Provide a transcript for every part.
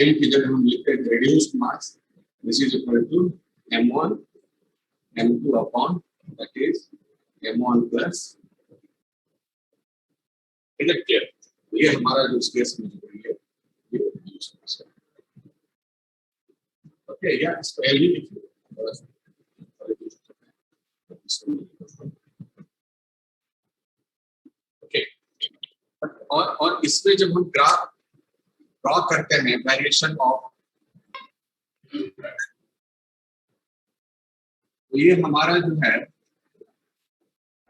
m की जगह हम लिखते हैं reduced mass, this is equal to m1 m2 upon that is m1 plus, is it clear? ये हमारा जो स्पेस में जो है ये reduced mass है. ओके, या इसको एल भी लिखिए. ओके, और इसमें जब हम ग्राफ ड्रॉ करते हैं वेरिएशन ऑफ, तो ये हमारा जो है,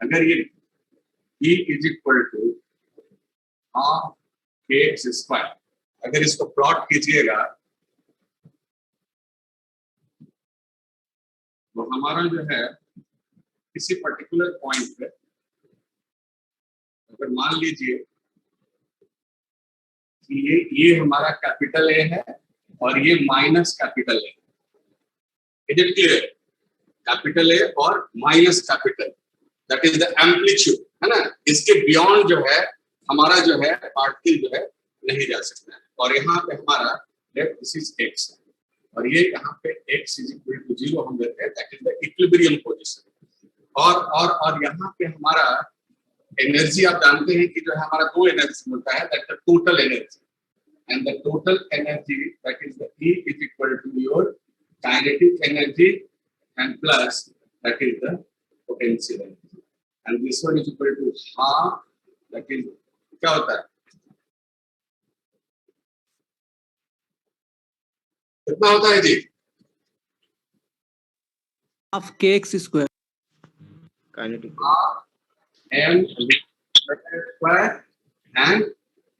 अगर ये E is equal to half के एक्स स्क्वायर, अगर इसको प्लॉट कीजिएगा तो हमारा जो है किसी पर्टिकुलर पॉइंट पे, अगर मान लीजिए कि ये हमारा कैपिटल ए है और ये minus capital A, is it clear? Capital A और minus capital, that is the amplitude, है ना. इसके बियॉन्ड जो है हमारा जो है पार्टिकल जो है नहीं जा सकता है. और यहाँ पे हमारा दिस इज एक्स, और ये यहाँ पे x इज इक्वल टू 0 हम लेते हैं, that is the equilibrium position. और यहाँ पे हमारा एनर्जी आप जानते हैं कि जो है हमारा दो एनर्जी होता है, that the total energy, and the total energy that is the E is equal to your kinetic energy and plus that is the potential energy, and this one is equal to half, that is क्या होता है, कितना होता है जी? Half के x square, kinetic half m square and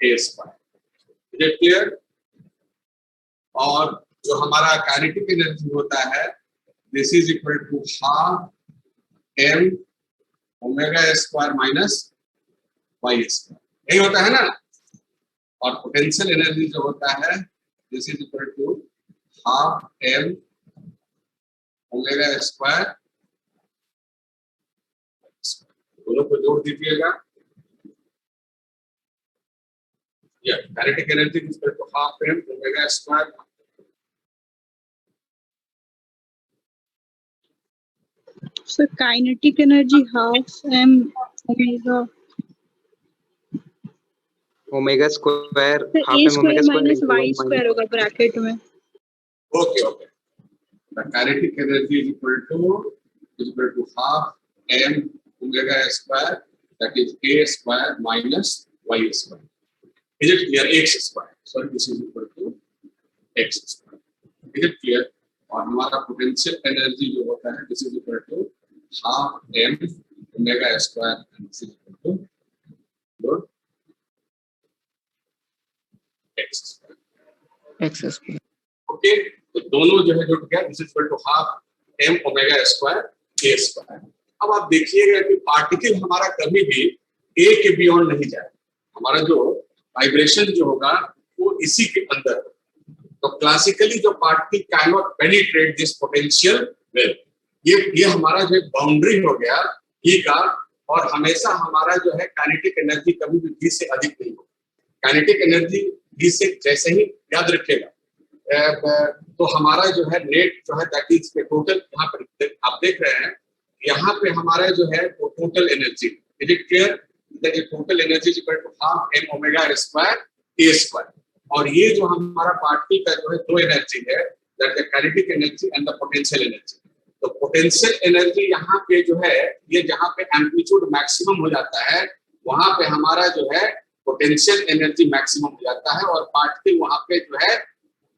a square. Is it clear? और जो हमारा काइनेटिक एनर्जी होता है, this is equal to half m omega square minus Y square, यही होता है ना. और पोटेंशियल एनर्जी जो होता है, this is equal to half m omega square, दोनों को जोड़ दीजिएगा. या kinetic energy is equal to half m omega square, sir kinetic energy half m omega omega square, half a M square omega minus square y square होगा bracket में. Okay okay. The kinetic energy is equal to half m omega square, that is a square minus y square. Is it clear? x square, sorry this is equal to x square. Is it clear? और हमारा potential energy जो होता है, this is equal to half m omega square and this is equal to x square. X square. Okay, तो दोनों जो है जुड़ गया, this is equal to half m omega square a square. अब आप देखिएगा कि पार्टिकल हमारा कभी भी a के बियॉन्ड नहीं जाए. हमारा जो वाइब्रेशन जो होगा वो इसी के अंदर. तो क्लासिकली जो particle can not penetrate this potential wave, ये हमारा जो बाउंड्री हो गया E का, और हमेशा हमारा जो है काइनेटिक एनर्जी कभी भी V से अधिक नहीं हो. काइनेटिक एनर्जी V से जैसे ही, याद रखिएगा, तो हमारा जो है नेट जो है दैट इज टोटल, यहाँ पर आप देख रहे हैं, यहाँ पे हमारा जो है वो total energy. Is it clear? That is total energy is equal to half m omega square a square. और ये जो हमारा पार्टिकल का जो है दो एनर्जी है, that the kinetic energy and the potential energy. तो पोटेंशियल एनर्जी यहाँ पे जो है, ये जहाँ पे एम्पलीट्यूड मैक्सिमम हो जाता है, वहां पे हमारा जो है पोटेंशियल एनर्जी मैक्सिमम हो जाता है, और पार्टिकल वहां पे जो है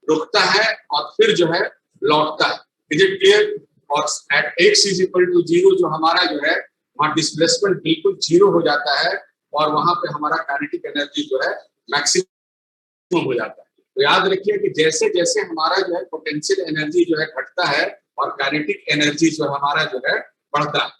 रुकता है और फिर जो है लौटता है. Is it clear? और at x is equal to 0 जो हमारा जो है वहां डिस्प्लेसमेंट बिल्कुल 0 हो जाता है, और वहां पे हमारा काइनेटिक एनर्जी जो है मैक्सिमम हो जाता है. तो याद रखिए कि जैसे जैसे हमारा जो है पोटेंशियल एनर्जी जो है घटता है और काइनेटिक एनर्जी जो हमारा जो है बढ़ता है,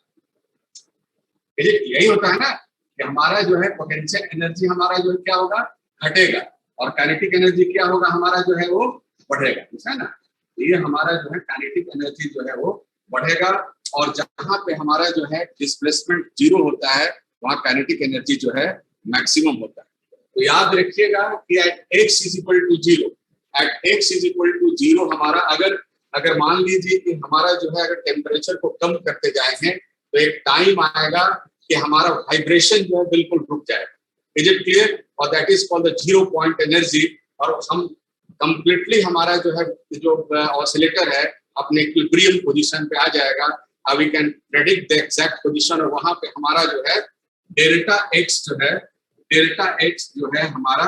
यही होता है ना कि हमारा जो है पोटेंशियल एनर्जी हमारा जो है क्या होगा, घटेगा, और काइनेटिक एनर्जी क्या होगा, हमारा जो है वो बढ़ेगा. है ना? ये हमारा जो है काइनेटिक एनर्जी जो है वो बढ़ेगा, और जहां पे हमारा जो है डिस्प्लेसमेंट 0 होता है, वहां काइनेटिक एनर्जी जो है मैक्सिमम होता है. तो याद रखिएगा कि at x is equal to 0, at x is equal to 0 हमारा अगर मान लीजिए कि हमारा जो है अगर टेम्परेचर को कम करते जाएंगे तो एक टाइम आएगा कि हमारा वाइब्रेशन जो है बिल्कुल रुक जाएगा। Is it clear? और that is called the 0 point energy. और हम कंप्लीटली हमारा जो है जो ऑसिलेटर है अपने इक्विलिब्रियम पोजीशन पे आ जाएगा। We can predict the exact position और वहां पे हमारा जो है डेल्टा एक्स जो है हमारा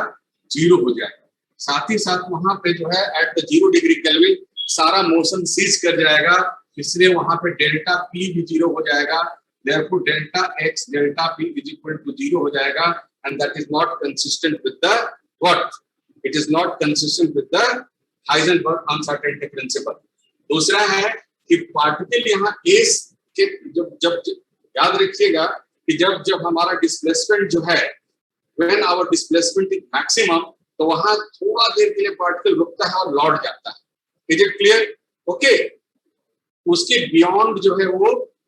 0 हो जाएगा। साथ ही साथ वहां पे जो है एट द 0 डिग्री केल्विन सारा मोशन सीज कर जाएगा, इसलिए वहां पे डेल्टा पी भी 0 हो जाएगा। therefore delta X delta P is equal to 0 हो जाएगा and that is not consistent with the what? It is not consistent with the Heisenberg uncertainty principle. दूसरा है कि पार्टिकल यहाँ एस के जब याद रखिएगा कि जब हमारा डिस्प्लेसमेंट जो है when our displacement is maximum तो वहां थोड़ा देर के लिए पार्टिकल रुकता है और लौट जाता है। Is it clear? ओके, उसके बियॉन्ड जो है वो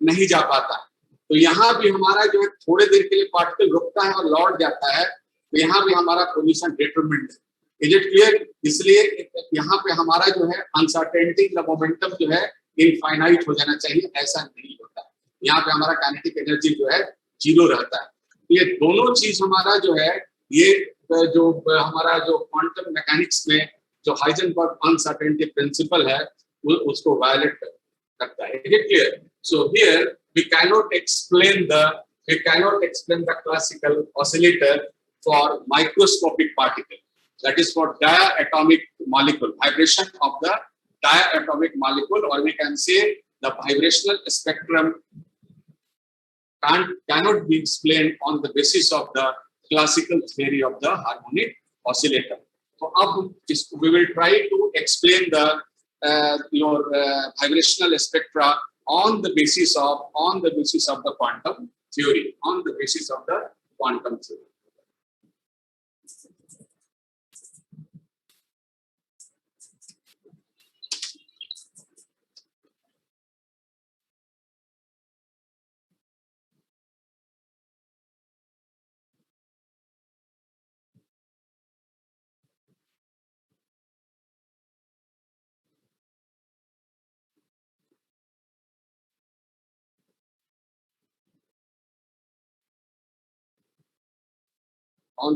नहीं जा पाता। तो यहाँ भी हमारा जो है थोड़े देर के लिए पार्टिकल रुकता है और लौट जाता है, तो यहाँ भी हमारा पोजीशन डिटरमिन्ड है। Is it clear? इसलिए यहाँ पे हमारा जो है अनसर्टेनिटी का मोमेंटम जो है इनफाइनाइट हो जाना चाहिए, ऐसा नहीं होता। यहाँ पे हमारा काइनेटिक एनर्जी जो है 0 रहता है। तो ये दोनों चीज हमारा जो है ये जो हमारा जो क्वांटम मैकेनिक्स में जो हाइजेनबर्ग अनसर्टेनिटी प्रिंसिपल है उसको वायलेट करता है। Is it clear? So here we cannot explain the classical oscillator for microscopic particle, that is for diatomic molecule, vibration of the diatomic molecule, or we can say the vibrational spectrum cannot be explained on the basis of the classical theory of the harmonic oscillator. So we will try to explain the your vibrational spectra on the basis of the quantum theory, on the basis of the quantum theory. तो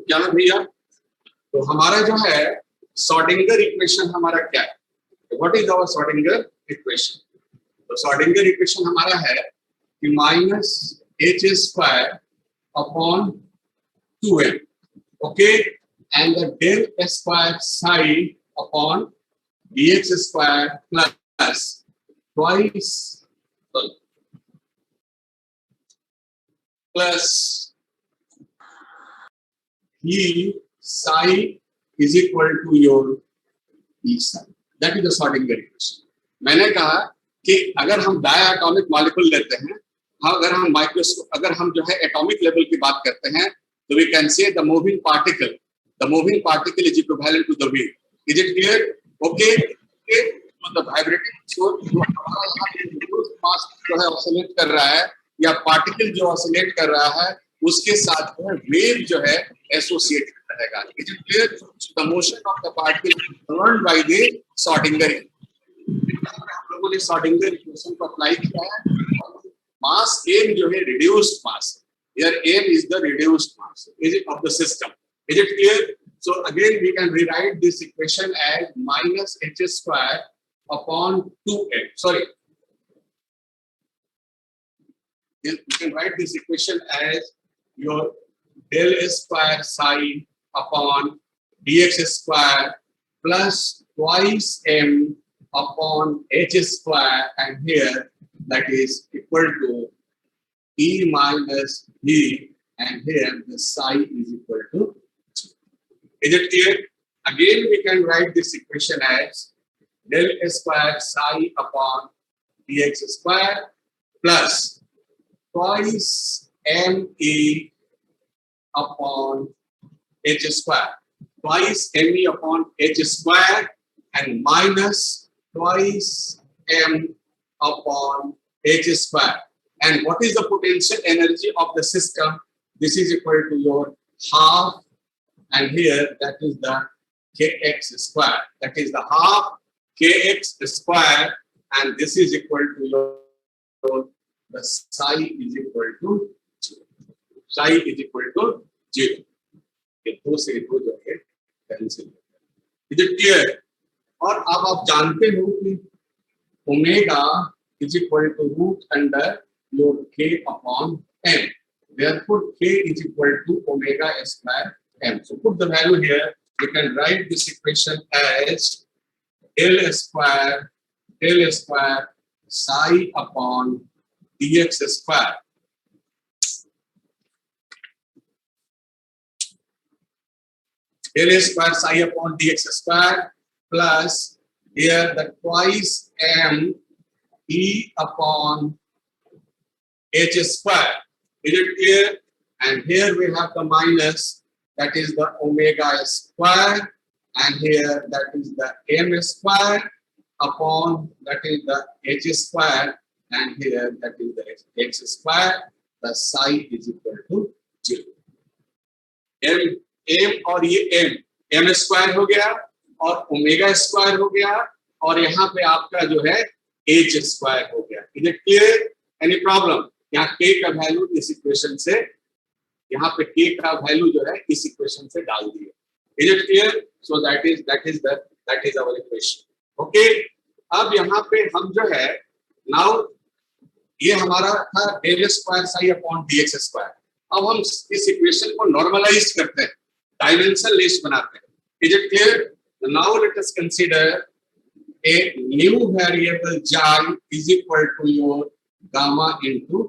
क्या है भैया? तो हमारा जो है Schrodinger equation हमारा क्या है? What is our Schrodinger equation? तो श्रोडिंगर इक्वेशन हमारा है कि -h² upon 2m, okay, and the del square psi upon dx² plus twice plus E psi is equal to your E psi. That is the Schrodinger equation. मैंने कहा कि अगर हम diatomic molecule लेते हैं, अगर हम जो है एटॉमिक लेवल की बात करते हैं, तो we can say the moving particle is equivalent to the wave. Is it clear? Okay. So the vibrating source जो हमारा यहाँ पे मास जो है ऑसिलेट कर रहा है या पार्टिकल जो ऑसिलेट कर रहा है उसके साथ जो है वेव जो है एसोसिएट रहेगा। Is it clear? The motion of the particle governed by the Schrodinger. हम लोगों ने श्रोडिंगर इक्वेशन को अप्लाई किया है। मास m जो है reduced mass, here m is the reduced mass is it of the system. Is it clear? So again we can rewrite this equation as -h² upon 2m, sorry, you can write this equation as your del square psi upon dx² plus twice m upon h², and here that is equal to E minus V, and here the psi is equal to 2. Is it clear? Again we can write this equation as del square psi upon dx² plus twice me upon h², twice me upon h² and minus twice m upon h². And what is the potential energy of the system? this is equal to your half, and here that is the kx square, that is the half kx square, and this is equal to your the psi is equal to 0. Psi is equal to 0. ये दो से दो जो है cancel, is it clear? और अब आप जानते हो कि omega is equal to root under your k upon m, therefore k is equal to omega square m. So put the value here. You can write this equation as L square psi upon dx square. L square psi upon dx square plus here the twice m e upon h square. Is it clear? And here we have the minus, that is the omega square, and here that is the m square upon that is the h square, and here that is the x square. The psi is equal to 0. m और ये m square हो गया और omega square हो गया, और यहाँ पे आपका जो है h स्क्वायर हो गया. Is it clear? Any problem? यहाँ k का वैल्यू इस इक्वेशन से, यहाँ पे k का वैल्यू जो है इस इक्वेशन से डाल दिए. Is it clear? So that is our equation. Okay, अब यहाँ पे हम जो है नाउ ये हमारा था del square psi upon dx square. अब हम इस इक्वेशन को नॉर्मलाइज करते हैं, डायमेंशन लेस बनाते हैं. Is it clear? Now let us consider a new variable xi is equal to your gamma into.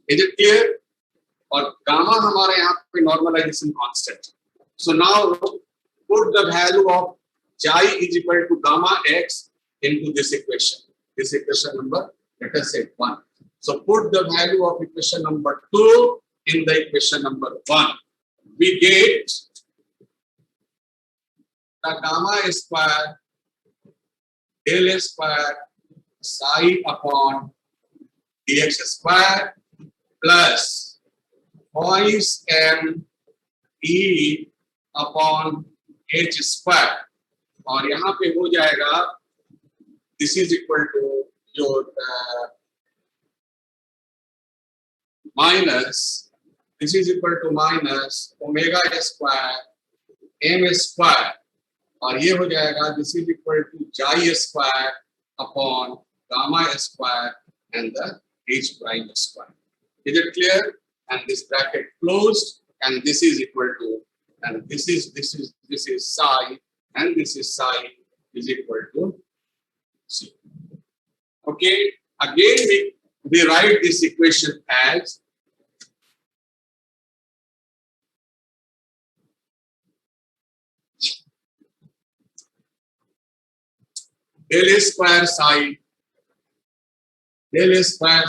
Is it clear? और gamma हमारे यहाँ पे normalization constant. So now put the value of xi is equal to gamma x into this equation. This equation number, let us say 1. So put the value of equation number 2 in the equation number 1. We get the gamma square L square psi upon dx square plus twice m e upon h square, और यहाँ पे हो जाएगा this is equal to your minus, this is equal to minus omega square m square, और ये हो जाएगा this is equal to xi square upon gamma square and the h prime square. Is it clear? And this bracket closed and this is equal to, and this is psi and this is psi is equal to 0. Okay, again we write this equation as del square psi del square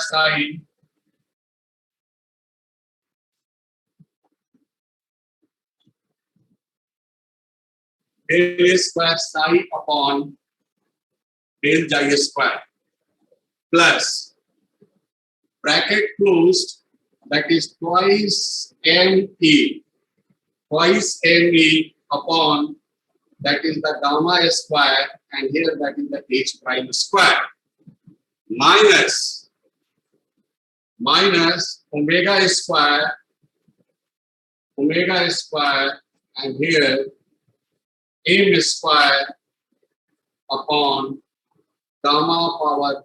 psi upon del xi square plus bracket closed, that is twice me upon that is the gamma square, and here that is the h prime square, minus omega square, and here m square upon gamma power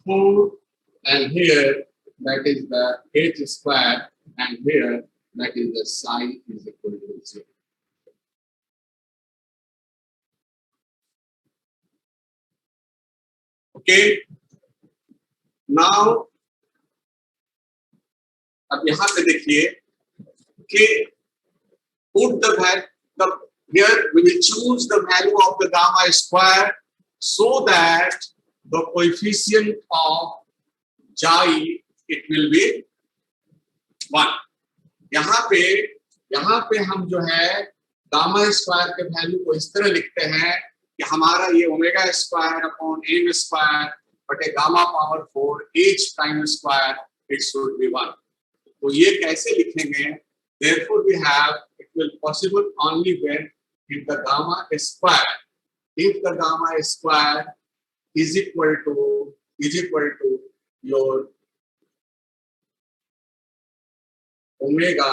4, and here that is the h square, and here that is the psi is equal to 0. Okay, now अब यहाँ पे देखिए कि put the value, here we will choose the value of the gamma square so that the coefficient of xi it will be 1. यहाँ पे हम जो है गामा स्क्वायर के वैल्यू को इस तरह लिखते हैं कि हमारा ये omega square upon m square बटे gamma power 4 h prime square, it should be 1. तो ये कैसे लिखेंगे? Therefore we have it will possible only when if the gamma square is equal to your omega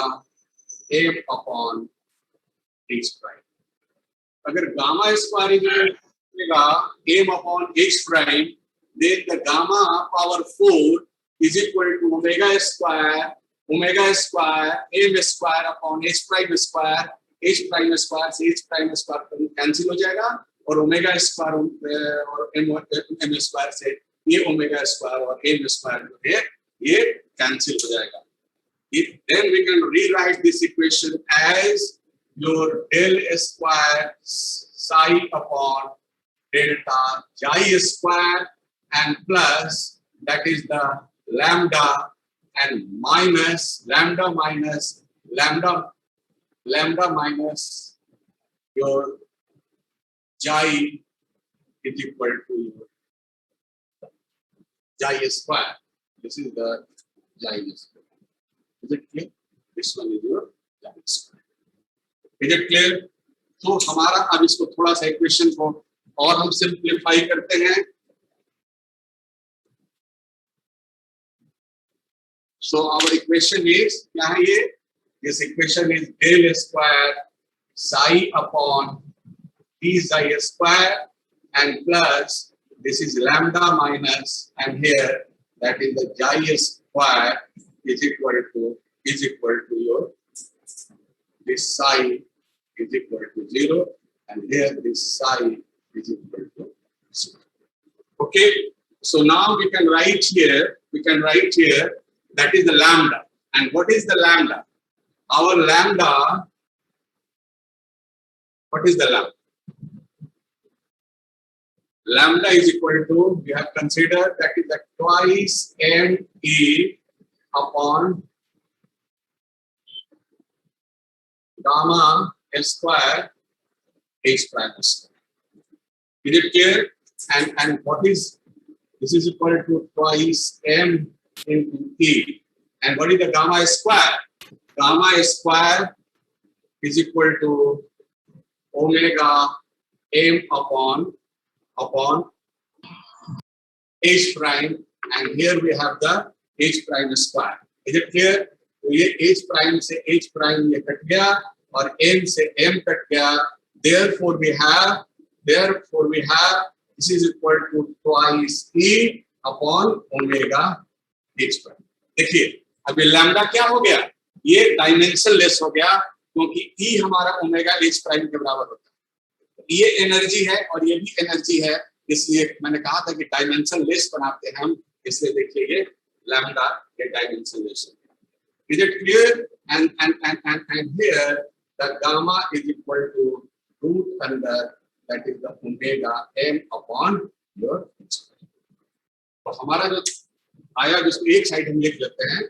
m upon h prime. अगर gamma square is equal to omega m upon h prime, then the gamma power 4 is equal to omega square m square upon h prime square से h prime square cancel हो जाएगा और omega square और m square से ये omega square और m square जो है ये कैंसिल हो जाएगा. Then we can rewrite this equation as your del square psi upon delta chi square and plus that is the lambda and minus lambda minus your chi is equal to your chi square. This is the chi square. Is it clear? This one is your chi square. Is it clear? तो हमारा अब इसको थोड़ा सा equation को और हम simplify करते हैं. So our equation is क्या है ये? This equation is del square psi upon d psi square and plus this is lambda minus and here that is the chi square is equal to your this psi is equal to 0 and here this psi is equal to 0. Okay, so now we can write here that is the lambda. And what is the lambda? Our lambda, what is the lambda? Lambda is equal to, we have considered that is the twice me upon gamma square h prime square. Is it clear? And what is, this is equal to twice m into e. And what is the gamma square? Gamma square is equal to omega m upon h prime, and here we have the h prime square. Is it clear? तो ये h prime से h prime ये cut गया और m से m cut गया. Therefore we have this is equal to twice e upon omega h prime. देखिए अभी लैम्डा क्या हो गया? ये डायमेंशन लेस हो गया क्योंकि e हमारा ओमेगा h प्राइम के बराबर होता है. ये एनर्जी है और ये भी एनर्जी है, इसलिए मैंने कहा था कि डायमेंशन लेस बनाते हैं हम, इसलिए देखिए ये लैम्डा ये डायमेंशन लेस है. Is it clear? And here the gamma is equal to root under that is the omega m upon your h. तो हमारा जो आया जिसको एक साइड हम लिख लेते हैं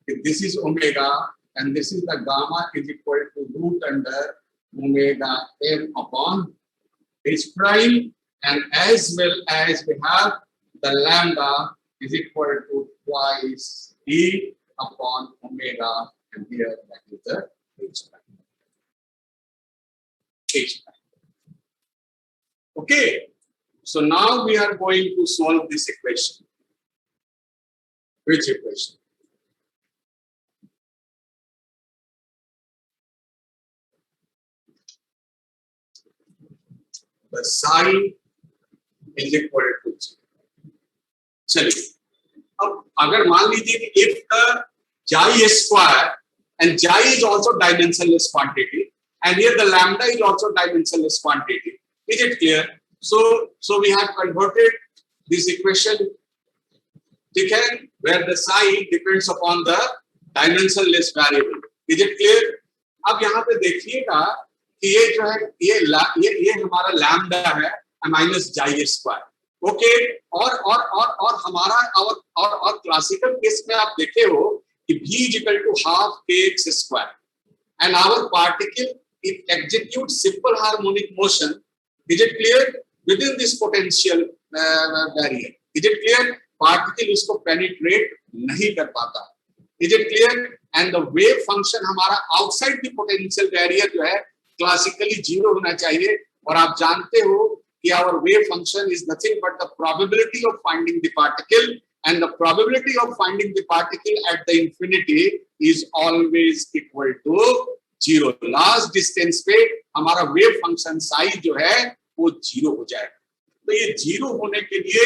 कि this is omega and this is the gamma is equal to root under omega m upon h prime, and as well as we have the lambda is equal to twice e upon omega, and here that is the h prime. H prime. Okay, so now we are going to solve this equation. Which equation? The psi is equal to 0. चलिए अब अगर मान लीजिए कि if the chi square and chi is also dimensionless quantity and here the lambda is also dimensionless quantity, is it clear? So we have converted this equation, ठीक है, where the psi depends upon the dimensionless variable. Is it clear? अब यहाँ पे देखिएगा कि ये जो है ये हमारा लैम्डा है माइनस chi स्क्वायर. ओके, और हमारा और क्लासिकल केस में आप देखे हो कि v is equal to half kx square and our particle it executes simple harmonic motion. Is it clear? Within this potential barrier. Is it clear? Particle इसको penetrate नहीं कर पाता. Is it clear? And the wave function हमारा outside the potential barrier जो है classically zero होना चाहिए। और आप जानते हो कि our wave function is nothing but the probability of finding the particle, and the probability of finding the particle at the infinity is always equal to zero. Last distance पे हमारा wave function psi जो है वो zero हो जाएगा। तो ये zero होने के लिए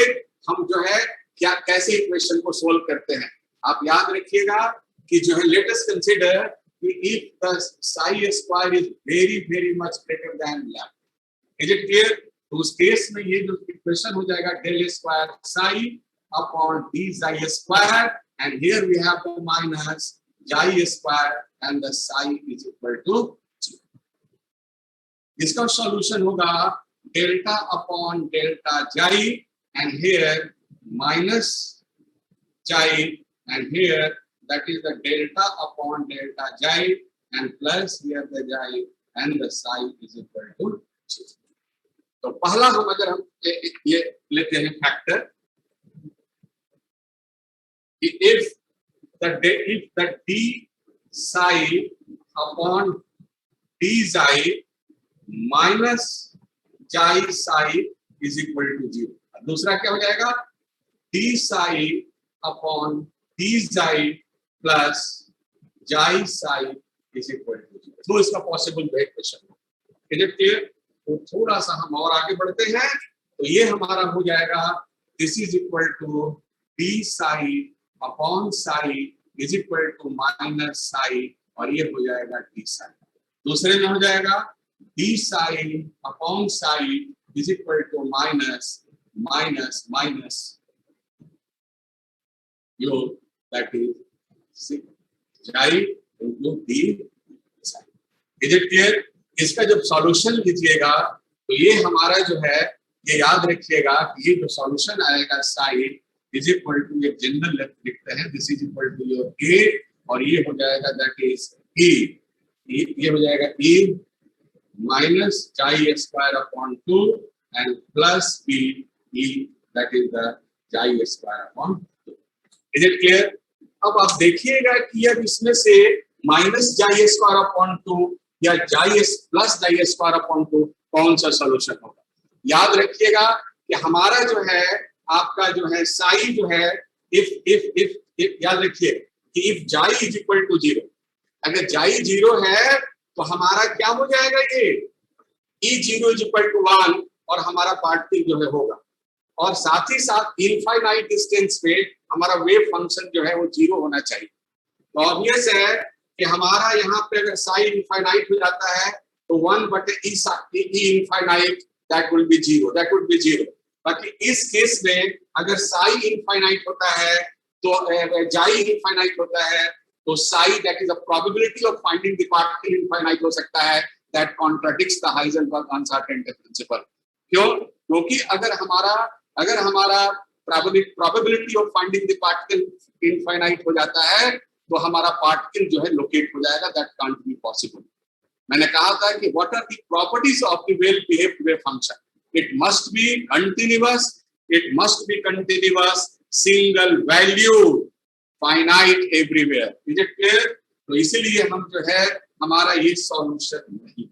हम जो है क्या कैसे इक्वेशन को सोल्व करते हैं, आप याद रखिएगा कि जो है लेट अस कंसीडर कि if the psi square is very very much greater than lambda, is it clear? तो उस केस में ये जो इक्वेशन हो जाएगा del square psi upon D psi square, and here we have the minus जाई square and the psi is equal to 0। इसका solution होगा delta upon delta xi, and here minus xi, and here that is the delta upon delta xi, and plus here the xi and the psi is equal to 0। तो पहला हम अगर हम ये लेते हैं फैक्टर कि if the d psi upon d xi minus xi psi is equal to 0। दूसरा क्या हो जाएगा d psi upon d xi plus जाई साई इज इक्वल टू 0। तो इसका पॉसिबल वेव इक्वेशन है। Is it clear? तो थोड़ा सा हम और आगे बढ़ते हैं, तो ये हमारा हो जाएगा this is equal to D psi upon psi is equal to minus psi, और ये हो जाएगा डी साई। दूसरे में हो जाएगा d psi upon psi is equal to minus minus minus yo that is chi into d psi. Is it clear? इसका जब सॉल्यूशन लीजिएगा तो ये हमारा जो है ये याद रखिएगा कि ये जो सॉल्यूशन आएगा साई इज इक्वल टू ये जनरल लेफ्ट लिखते हैं this is equal to your a, और ये हो जाएगा दैट इज ई, ये हो जाएगा ई माइनस जाई square upon 2 and plus b e that is the chi square upon 2। Is it clear? अब आप देखिएगा कि अब इसमें से माइनस जाई स्क्वायर अपॉन 2 या जाई प्लस जाई स्क्वायर अपॉन 2 कौन सा सॉल्यूशन होगा। याद रखिएगा कि हमारा जो है आपका जो है साई जो है इफ याद रखिए कि इफ जाई इज इक्वल टू 0, अगर जाई 0 है तो हमारा क्या हो जाएगा ये ई 0 इज इक्वल टू 1, और हमारा पार्टिकल जो है होगा, और साथ ही साथ इनफाइनाइट डिस्टेंस पे हमारा वेव फंक्शन जो है वो 0 होना चाहिए। तो ऑब्वियस है कि हमारा यहाँ पे अगर साई इनफाइनाइट हो जाता है तो 1/e infinite that will be 0, that would be 0। बाकी इस केस में अगर साई इनफाइनाइट होता है तो जाई इनफाइनाइट होता है तो Sai that is a probability of finding the particle infinite हो सकता है, that contradicts the Heisenberg uncertainty principal. क्यों? क्योंकि अगर हमारा probability of finding the particle infinite हो जाता है तो हमारा पार्टिकल जो है लोकेट हो जाएगा, दैट कांट बी पॉसिबल। मैंने कहा था कि what are the properties of the well behaved wave function, it must be continuous, single value, finite everywhere. Is it clear? तो इसीलिए हम जो है हमारा ये सॉल्यूशन नहीं,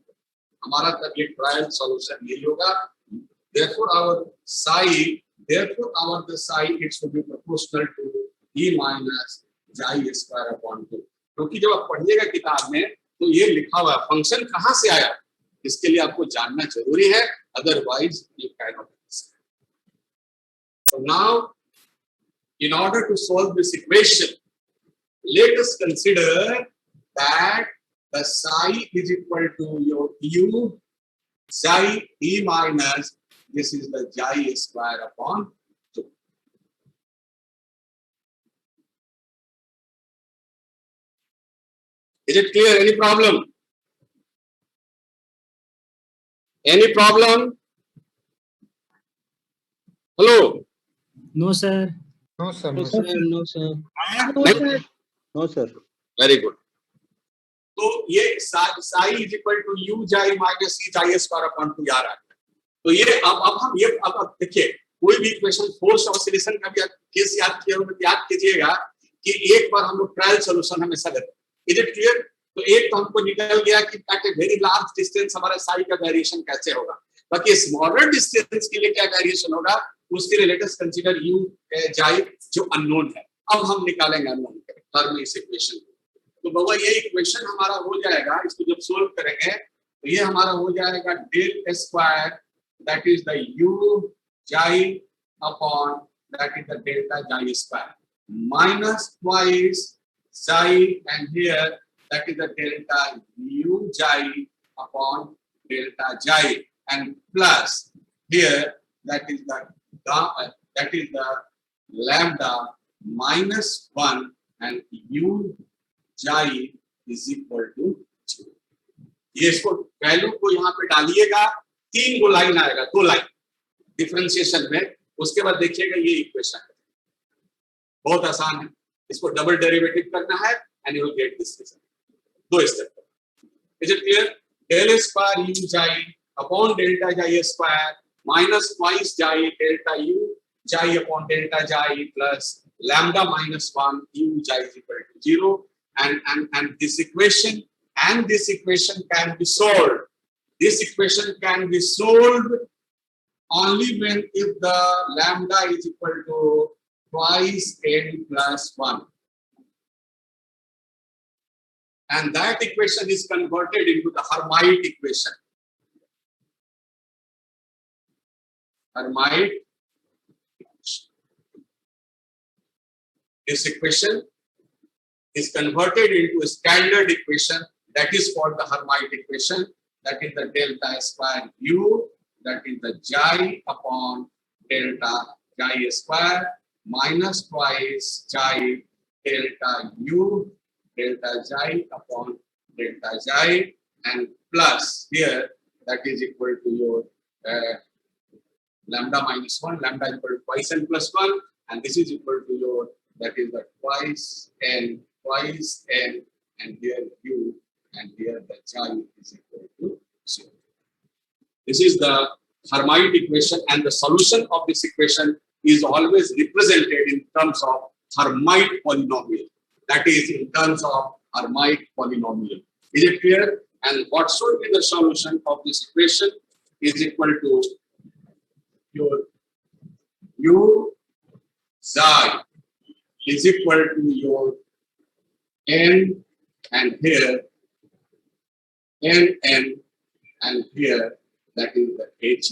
हमारा तब ये ट्रायल सॉल्यूशन यही होगा। therefore our the psi it should be proportional to e minus xi square upon 2। क्योंकि जब आप पढ़िएगा किताब में तो ये लिखा हुआ फंक्शन कहां से आया इसके लिए आपको जानना जरूरी है, otherwise you can not. So now in order to solve this equation, let us consider that the psi is equal to your u psi e minus this is the xi square upon 2। Is it clear? Any problem? Any problem? Hello? No, sir. No, sir. No, sir. No, sir. No, sir. Very good. तो ये psi is equal to u xi minus e xi square upon 2 आ रहा है। तो ये अब देखिए कोई भी इक्वेशन फोर्स ऑसिलेशन का भी केस याद कीजिएगा कि एक बार हम लोग ट्रायल सोल्यूशन हमेशा लेते हैं। Is it clear? तो एक तो हमको निकल गया कि at a very large distance हमारा साई का वेरिएशन कैसे होगा, बाकी स्मॉलर डिस्टेंस के लिए क्या वेरिएशन होगा उसके लिए लेट अस कंसीडर यू जाई जो अननोन है। अब हम निकालेंगे अननोन टर्म इस इक्वेशन को। तो बाबा ये इक्वेशन हमारा हो जाएगा, इसको जब सोल्व करेंगे तो ये हमारा हो जाएगा del square that is the u chi upon that is the delta chi square minus twice chi and here that is the delta u jai upon delta jai and plus here that is the lambda minus 1 and u jai is equal to 0। ये इसको value को यहाँ पे डालिएगा, 3 गो line आएगा, 2 line differentiation में, उसके बाद देखिएगा ये इक्वेशन बहुत आसान है, इसको डबल डेरिवेटिव करना है and you will get this result। 2 step. Is it clear? Del square u jai upon delta jai square minus twice jai delta u jai upon delta jai plus lambda minus 1 u jai is equal to 0 and this equation can be solved. This equation can be solved only when if the lambda is equal to twice n plus 1. And that equation is converted into the Hermite equation. Hermite equation. This equation is converted into a standard equation that is called the Hermite equation. That is the delta square u, that is the jai upon delta jai square minus twice jai delta u delta jai upon delta jai and plus here that is equal to your lambda minus 1, lambda equal to twice n plus 1 and this is equal to your that is the twice n and here u and here the jai is equal to 0. This is the Hermite equation and the solution of this equation is always represented in terms of Hermite polynomial. That is in terms of Hermite polynomial. Is it clear? And what should be the solution of this equation is equal to your u psi is equal to your n and here n and here that is the h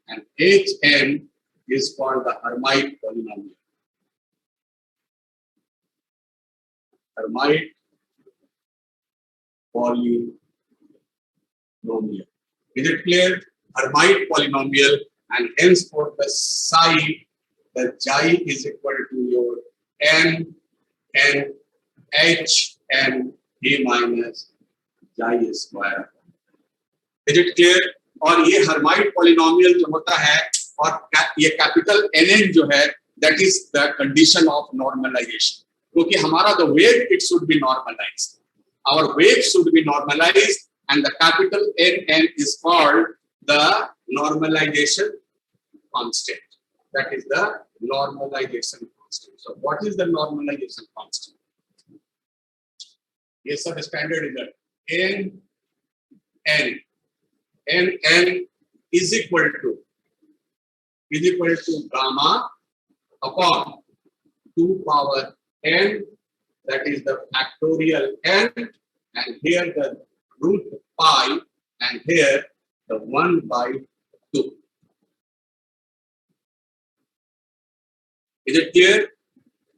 and hn is called the Hermite polynomial. Hermite polynomial. Is it clear? Hermite polynomial and hence for the psi, the jai is equal to your n h n a minus jai square. Is it clear? और ये Hermite polynomial जो होता है और ये capital nn जो है that is the condition of normalization. क्योंकि हमारा the wave it should be normalized. Our wave should be normalized and the capital NN is called the normalization constant. That is the normalization constant. So what is the normalization constant? Yes, sir, the standard is that NN is equal to gamma upon 2 power n, that is the factorial n, and here the root pi, and here the 1 by 2. Is it clear?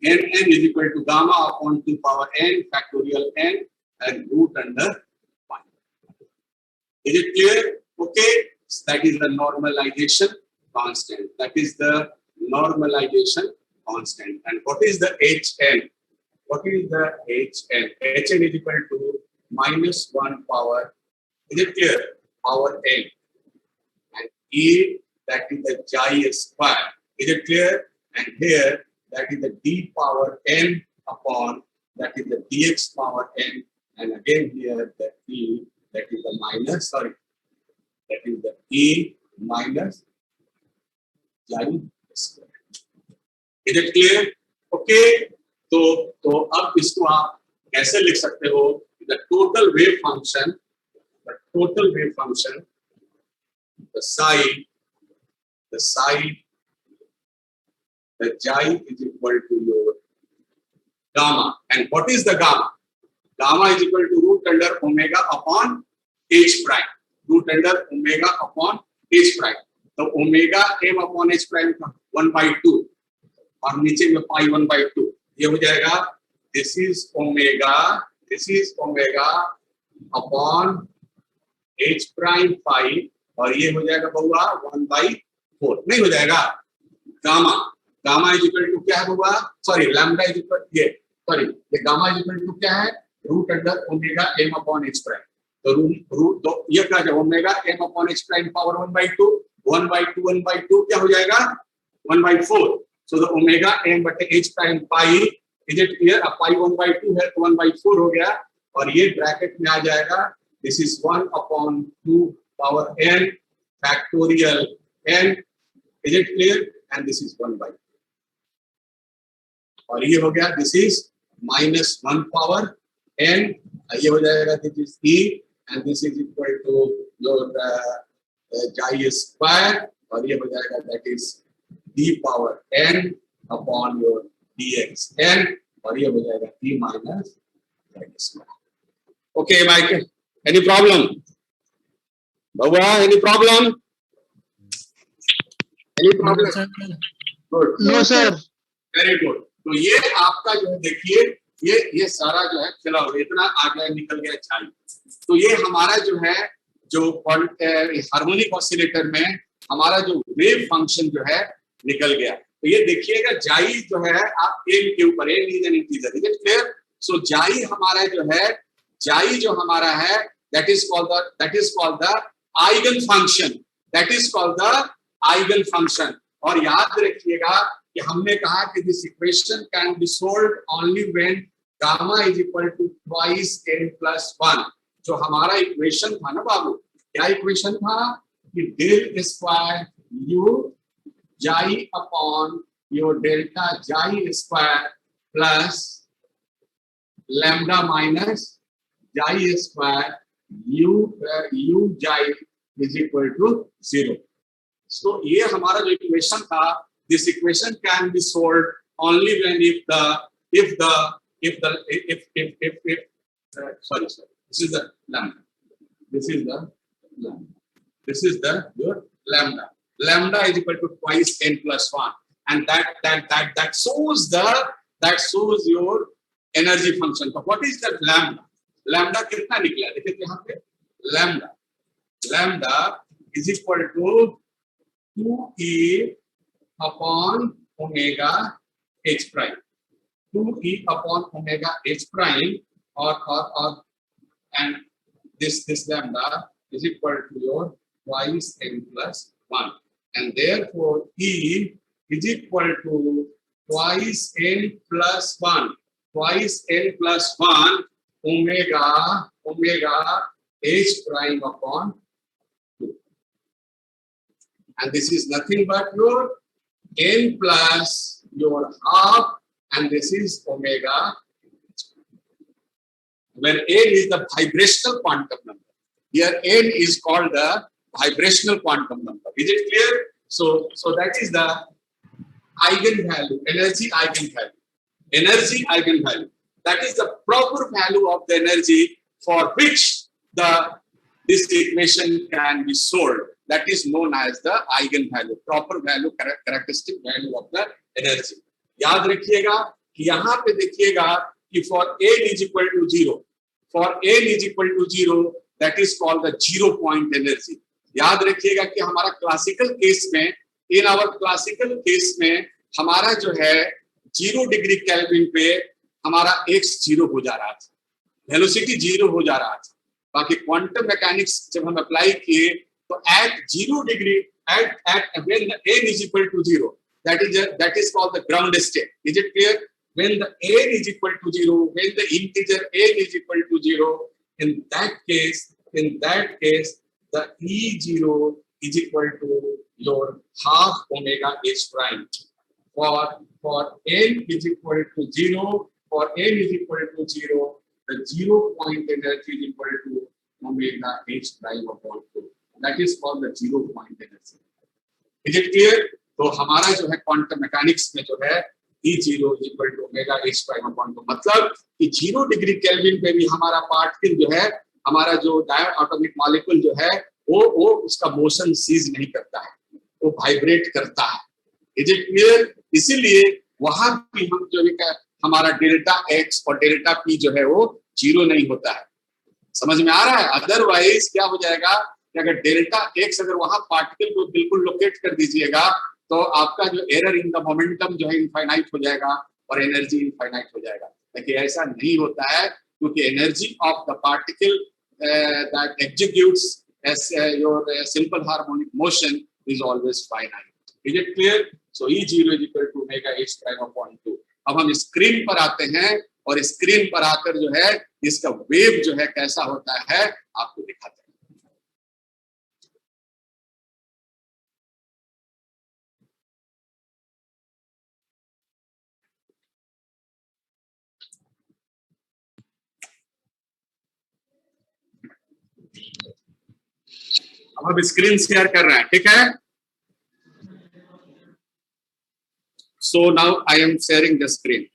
Nn is equal to gamma upon 2 power n factorial n and root under pi. Is it clear? Okay, so that is the normalization constant. That is the normalization constant. And what is the Hn? What is the Hn? Hn is equal to minus 1 power. Is it clear? Power n. And E, that is the jai square. Is it clear? And here, that is the d power n upon, that is the dx power n. And again here, the E, that is the minus, sorry, that is the E minus jai square. Is it clear? Okay. तो अब इसको आप कैसे लिख सकते हो? The total wave function, the side the chi is equal to your gamma. And what is the gamma? Gamma is equal to root under omega upon h prime. Root under omega upon h prime. तो omega m upon h prime का 1/2 और नीचे में pi 1/2, ये हो जाएगा this is omega upon h prime pi, और ये हो जाएगा बउआ 1/4, नहीं हो जाएगा। गामा इज इक्वल टू क्या है बउआ? सॉरी, लैम्डा इज इक्वल ये गामा इज इक्वल टू क्या है? Root under omega m upon h prime. तो रूट तो ये क्या है? Omega m upon h prime power 1/2 क्या हो जाएगा? 1/4। सो द ओमेगा m बटे h prime pi, is it clear? अब पाई 1/2 है तो 1/4 हो गया, और ये ब्रैकेट में आ जाएगा this is 1/2 power n factorial n, is it clear? And this is 1/2, और ये हो गया दिस इज -1 पावर n, ये हो जाएगा this is e, and this is equal to your chi square, और ये हो जाएगा that is d power n upon your dx n, और ये हो जाएगा d minus chi square. Okay mic, any problem बाबा? Any problem? Good, no sir. Very good. तो ये आपका जो है देखिए, ये सारा जो है फिल हो इतना आ गया, निकल गया चाई। तो ये हमारा जो है जो हार्मोनिक ऑसिलेटर में हमारा जो वेव फंक्शन जो है निकल गया। तो ये देखिएगा जाई जो है आप n के ऊपर n is an integer, is it clear? So chi हमारा जो है, जाई जो हमारा है that is called the eigen function, that is called the eigen function. और याद रखिएगा कि हमने कहा कि this equation can be solved only when gamma is equal to twice n plus 1। जो हमारा इक्वेशन था ना बाबू, क्या इक्वेशन था? कि डेल स्क्वायर u जाई upon your delta chi square plus lambda minus जाई स्क्वायर u जाई इज इक्वल टू 0। So ये हमारा जो इक्वेशन था, this equation can be solved only when sorry, this is the lambda, your lambda. Lambda is equal to twice n plus 1, and that shows your energy function. So what is that lambda? Lambda कितना निकला? देखिए यहाँ पे lambda is equal to 2e upon omega h prime, 2e upon omega h prime, or and this lambda is equal to your twice n plus 1, and therefore e is equal to twice n plus 1 omega h prime upon 2. And this is nothing but your n plus your half, and this is omega. When n is the vibrational quantum number, here n is called the vibrational quantum number. Is it clear? So that is the eigenvalue, energy eigenvalue. That is the proper value of the energy for which this equation can be solved. That is known as the eigenvalue, proper value, characteristic value of the energy. याद रखिएगा कि यहाँ पे देखिएगा कि for n is equal to 0, that is called the 0 point energy. याद रखिएगा कि हमारा क्लासिकल केस में, in our classical case में हमारा जो है 0 डिग्री केल्विन पे हमारा x 0 हो जा रहा था, वेलोसिटी 0 हो जा रहा था। बाकी क्वांटम मैकेनिक्स जब हम अप्लाई किए तो at 0 degree, at when the n is equal to 0, that is called the ground state. Is it clear? When the n is equal to 0, when the integer n is equal to 0, in that case the E0 is equal to your half omega h prime. for n is equal to 0, for n is equal to 0, the 0 point energy is equal to omega h prime upon 2. That is called the 0 point energy. Is it clear? तो हमारा जो है quantum mechanics में जो है E0 is equal to omega h prime upon 2, मतलब कि 0 degree kelvin पे भी हमारा पार्टिकल जो है, हमारा जो डायटोमिक मॉलिक्यूल जो है वो उसका मोशन सीज नहीं करता है, वो वाइब्रेट करता है। Is it clear? इसीलिए वहां भी हम जो है हमारा डेल्टा एक्स और डेल्टा पी जो है वो 0 नहीं होता है। समझ में आ रहा है? अदरवाइज क्या हो जाएगा कि अगर डेल्टा एक्स अगर वहां पार्टिकल को बिल्कुल लोकेट कर दीजिएगा तो आपका जो एरर इन द मोमेंटम जो है इनफाइनाइट हो जाएगा और एनर्जी इनफाइनाइट हो जाएगा। लेकिन ऐसा नहीं होता है, क्योंकि energy of the particle that executes as your simple harmonic motion is always finite. Is it clear? So E0 is equal to omega h prime upon 2. अब हम स्क्रीन पर आते हैं और स्क्रीन पर आकर जो है इसका वेव जो है कैसा होता है आपको दिखाते हैं। अब स्क्रीन शेयर कर रहे हैं, ठीक है? So now I am sharing the screen.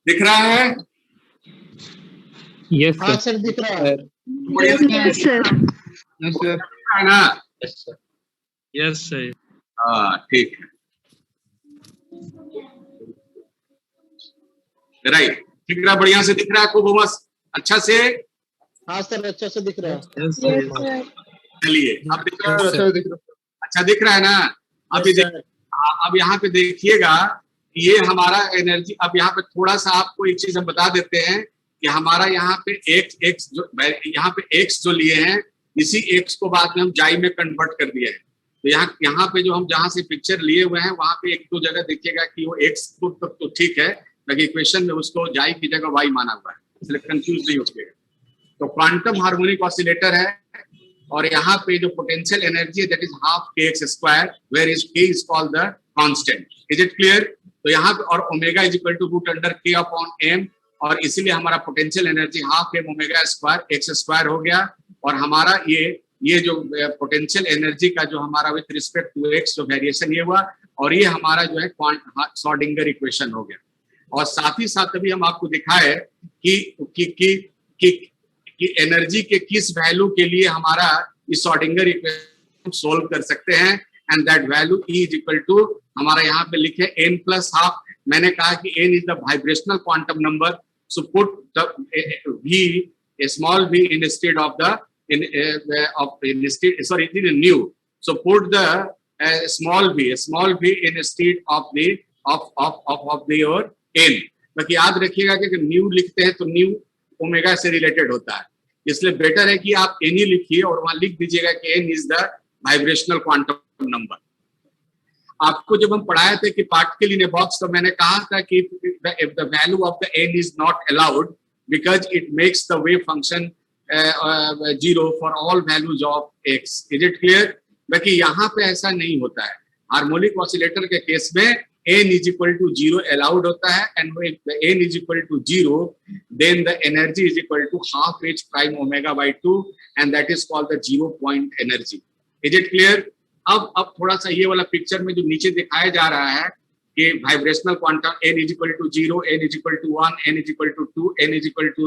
दिख रहा है? यस हाँ सर। सर दिख रहा है। Yes, sir. Yes sir. है ना? Yes sir. हाँ ठीक है, राइट। दिख रहा, बढ़िया से दिख रहा है, खूब बस अच्छा से। हाँ सर अच्छा से दिख रहा है। Yes Yes, sir. sir. चलिए अब दिख रहा है, Yes, sir. अच्छा दिख रहा है ना? अब Yes, sir. अब यहाँ पे देखिएगा ये हमारा एनर्जी। अब यहाँ पे थोड़ा सा आपको एक चीज हम बता देते हैं कि हमारा यहाँ पे एक्स जो यहाँ पे एक्स जो लिए हैं, इसी एक्स को बाद में हम जाई में कन्वर्ट कर दिए हैं। तो यहाँ पे जो हम जहाँ से पिक्चर लिए हुए हैं वहां पे एक दो जगह देखिएगा कि वो एक्स तो ठीक है, लेकिन इक्वेशन में उसको जाई की जगह वाई माना हुआ है, इसलिए कंफ्यूज नहीं होइएगा। तो क्वांटम हार्मोनिक ऑसिलेटर है और यहाँ पे जो पोटेंशियल एनर्जी है दैट इज हाफ के x square, where is K is called the constant. Is it clear? तो यहाँ पे और omega is equal to root under K upon M, और इसीलिए हमारा potential energy half M omega square x square हो गया। और हमारा ये जो पोटेंशियल एनर्जी का जो हमारा विथ रिस्पेक्ट टू एक्स जो वेरिएशन ये हुआ, और ये हमारा जो है श्रोडिंगर इक्वेशन हो गया। और साथ ही साथ अभी हम आपको दिखाए कि एनर्जी के किस वैल्यू के लिए हमारा इस श्रोडिंगर इक्वेशन सोल्व कर सकते हैं, and that value E is equal to हमारा यहाँ पे लिखे n प्लस हाफ। मैंने कहा कि n is the vibrational quantum number, so put the v small v instead of the sorry in new, so put the small v instead of the your n। बाकी याद रखिएगा कि new लिखते हैं तो न्यू ओमेगा से related होता है, इसलिए बेटर है कि आप n ही लिखिए और वहां लिख दीजिएगा कि n is the vibrational quantum number. आपको जब हम पढ़ाए थे कि पार्टिकल इन ए बॉक्स, तो मैंने कहा था कि if the value of the n is not allowed because it makes the wave function 0 for all values of x। Is it clear? बाकी यहाँ पे ऐसा नहीं होता है। हार्मोनिक ऑसिलेटर के केस में n is equal to 0 allowed होता है, and if n is equal to 0 then the energy is equal to half h prime omega by 2, and that is called the 0 point energy। Is it clear? अब थोड़ा सा ये वाला picture में जो नीचे दिखाया जा रहा है कि vibrational quantum n is equal to 0, n is equal to 1, n is equal to 2, n is equal to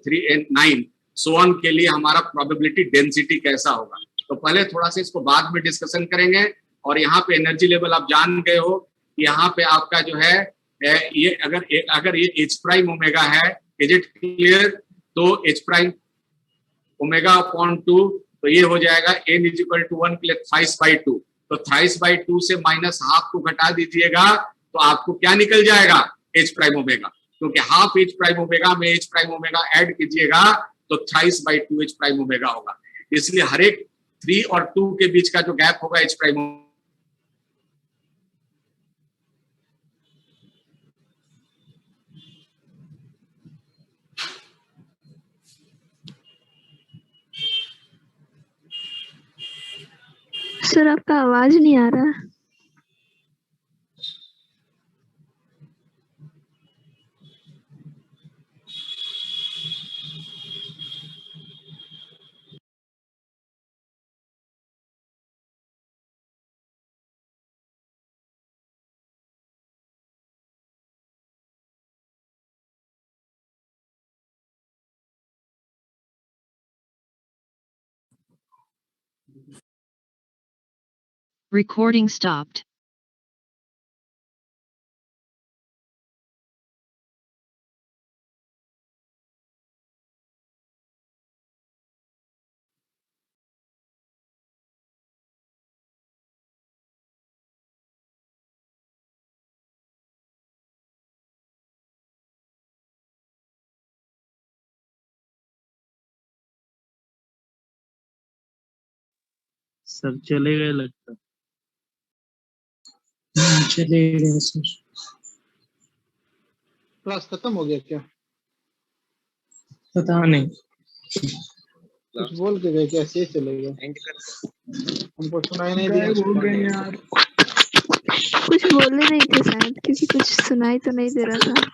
3 and 9 so on के लिए हमारा प्रोबेबिलिटी डेंसिटी कैसा होगा। तो पहले थोड़ा सा इसको बाद में डिस्कशन करेंगे। और यहाँ पे एनर्जी लेवल आप जान गए हो, यहाँ पे आपका जो है ये अगर ये H प्राइम ओमेगा है, इज इट क्लियर? तो H प्राइम ओमेगा अपॉन 2, तो ये हो जाएगा n इज इक्वल टू 1 के लिए थ्राइस बाई 2। तो थ्राइस बाई 2 से माइनस हाफ को घटा दीजिएगा तो आपको क्या निकल जाएगा? H प्राइम ओमेगा, क्योंकि हाफ H प्राइम ओमेगा में H प्राइम ओमेगा ऐड कीजिएगा तो thrice by 2 H prime omega होगा। इसलिए हर एक 3 और 2 के बीच का जो गैप होगा H प्राइम सर आपका आवाज नहीं आ रहा। Recording stopped. सर चले गए लगता है। चले गए सर। क्लास खत्म हो गया क्या? पता नहीं। कुछ बोल के गए, कैसे ही चले गए? हमको सुनाई नहीं दिया। बोल रहे हैं यार। कुछ बोलने नहीं थे शायद, क्योंकि कुछ सुनाई तो नहीं दे रहा था।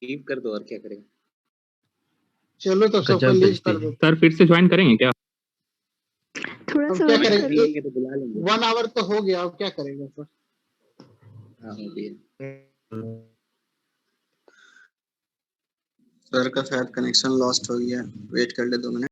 लीव कर दो और क्या करेंगे। चलो तो सबको लीव कर दो। सर फिर से ज्वाइन करेंगे क्या? थोड़ा अब सा क्या वेट करेंगे? करिए। लेंगे तो बुला लेंगे। 1 आवर तो हो गया, अब क्या करेंगे सर? हाँ हो गया। सर का शायद कनेक्शन लॉस्ट हो गया, वेट कर ले 2 मिनट।